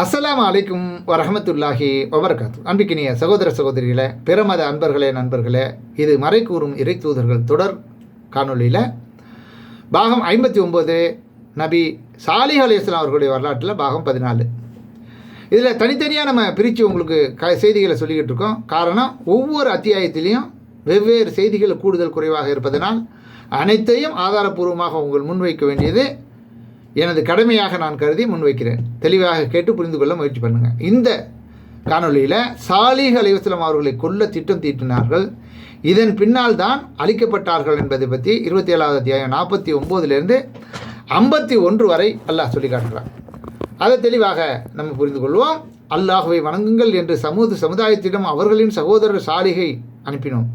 அஸ்ஸலாமு அலைக்கும் வரஹமத்துல்லாஹி வபரகாத்து. அன்பிக்கினிய சகோதர சகோதரிகளே, பிறமத அன்பர்களே, நண்பர்களே, இது மறை கூறும் இறை தூதர்கள் தொடர் காணொலியில் பாகம் 59 நபி சாலிஹ் அலைஹிஸ்ஸலாம் அவர்களுடைய வரலாற்றில் பாகம் 14. இதில் தனித்தனியாக நம்ம பிரித்து உங்களுக்கு செய்திகளை சொல்லிக்கிட்டு இருக்கோம். காரணம், ஒவ்வொரு அத்தியாயத்திலையும் வெவ்வேறு செய்திகள் கூடுதல் குறைவாக இருப்பதனால் அனைத்தையும் ஆதாரப்பூர்வமாக உங்கள் முன்வைக்க வேண்டியது எனது கடமையாக நான் கருதி முன்வைக்கிறேன். தெளிவாக கேட்டு புரிந்து கொள்ள முயற்சி பண்ணுங்கள். இந்த காணொலியில் சாலிஹ் அலைஹிஸ்ஸலாம் அவர்களை கொல்ல திட்டம் தீட்டினார்கள், இதன் பின்னால் தான் அழிக்கப்பட்டார்கள் என்பதை பற்றி 27வது அத்தியாயம் 49லேருந்து 51 வரை அல்லாஹ் சொல்லி காட்டுறான். அதை தெளிவாக நம்ம புரிந்து கொள்வோம். அல்லாஹுவை வணங்குங்கள் என்று சமுதாயத்திடம் அவர்களின் சகோதரர் சாலிஹை அனுப்பினோம்.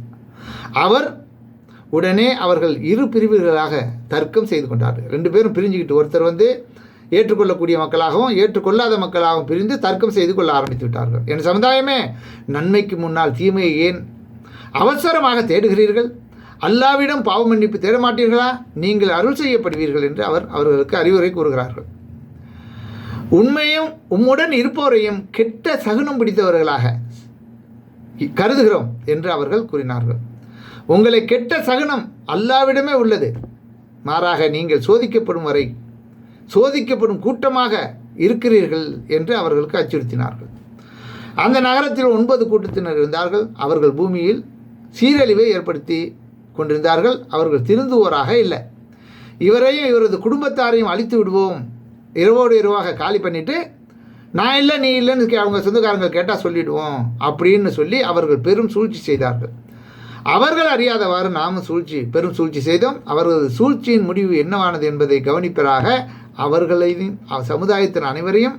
உடனே அவர்கள் இரு பிரிவுகளாக தர்க்கம் செய்து கொண்டார்கள். 2 பேரும் பிரிஞ்சுக்கிட்டு, ஒருத்தர் ஏற்றுக்கொள்ளக்கூடிய மக்களாகவும் ஏற்றுக்கொள்ளாத மக்களாகவும் பிரிந்து தர்க்கம் செய்து கொள்ள ஆரம்பித்து விட்டார்கள். என் சமுதாயமே, நன்மைக்கு முன்னால் தீமையை ஏன் அவசரமாக தேடுகிறீர்கள்? அல்லாவிடம் பாவ மன்னிப்பு தேட மாட்டீர்களா? நீங்கள் அருள் செய்யப்படுவீர்கள் என்று அவர்களுக்கு அறிவுரை கூறுகிறார்கள். உண்மையும் உம்முடன் இருப்பவரையும் கெட்ட சகுனம் பிடித்தவர்களாக கருதுகிறோம் என்று அவர்கள் கூறினார்கள். உங்களை கெட்ட சகுனம் அல்லாவிடமே உள்ளது. மாறாக நீங்கள் சோதிக்கப்படும் வரை சோதிக்கப்படும் கூட்டமாக இருக்கிறீர்கள் என்று அவர்களுக்கு அச்சுறுத்தினார்கள். அந்த நகரத்தில் 9 கூட்டத்தினர் இருந்தார்கள். அவர்கள் பூமியில் சீரழிவை ஏற்படுத்தி கொண்டிருந்தார்கள். அவர்கள் திருந்துவோராக இல்லை. இவரையும் இவரது குடும்பத்தாரையும் அழித்து விடுவோம், இரவோடு இரவாக காலி பண்ணிவிட்டு நான் இல்லை நீ இல்லைன்னு அவங்க சொந்தக்காரங்க கேட்டால் சொல்லிவிடுவோம் அப்படின்னு சொல்லி அவர்கள் பெரும் சூழ்ச்சி செய்தார்கள். அவர்கள் அறியாதவாறு நாமும் பெரும் சூழ்ச்சி செய்தோம். அவர்களது சூழ்ச்சியின் முடிவு என்னவானது என்பதை கவனிப்பதாக அவர்களின் சமுதாயத்தின் அனைவரையும்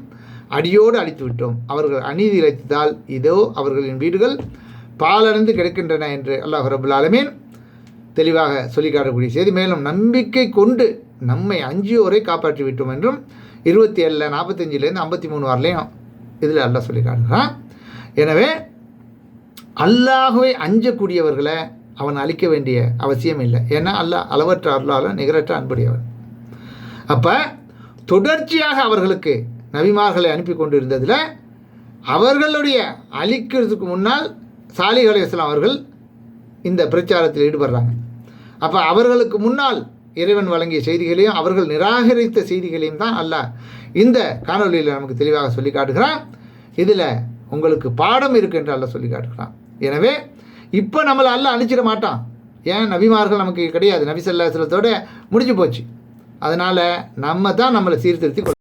அடியோடு அழித்து விட்டோம். அவர்கள் அநீதி இழைத்ததால் இதோ அவர்களின் வீடுகள் பாலடைந்து கிடக்கின்றன என்று அல்லாஹ் ரப்புல் ஆலமீன் தெளிவாக சொல்லி காட்டக்கூடிய செய்தி. மேலும் நம்பிக்கை கொண்டு நம்மை அஞ்சியோரை காப்பாற்றி விட்டோம் என்றும் 27 45லேருந்து 53 வரலையும் இதில் அல்லாஹ் சொல்லி காட்டுகிறான். எனவே அல்லாஹுவை அஞ்சக்கூடியவர்களை அவன் அழிக்க வேண்டிய அவசியம் இல்லை. ஏன்னா அல்லாஹ் அளவற்ற அருளாளன், நிகரற்ற அன்புடையவன். அப்போ தொடர்ச்சியாக அவர்களுக்கு நபிமார்களை அனுப்பி கொண்டிருந்ததில் அவர்களுடைய அழிக்கிறதுக்கு முன்னால் சாலிஹ் அலைஹிஸ்ஸலாம் அவர்கள் இந்த பிரச்சாரத்தில் ஈடுபடுறாங்க. அப்போ அவர்களுக்கு முன்னால் இறைவன் வழங்கிய செய்திகளையும் அவர்கள் நிராகரித்த செய்திகளையும் தான் அல்லாஹ் இந்த காணொலியில் நமக்கு தெளிவாக சொல்லி காட்டுகிறான். இதில் உங்களுக்கு பாடம் இருக்கு என்று அல்லாஹ் சொல்லி காட்டுகிறான். எனவே இப்போ நம்மளை அல்லாஹ் அழிச்சிட மாட்டான். ஏன், நபிமார்கள் நமக்கு கிடையாது, நபி ஸல்லல்லாஹு அலைஹி வஸல்லத்தோட முடிஞ்சு போச்சு. அதனால் நம்ம தான் நம்மளை சீர்திருத்தி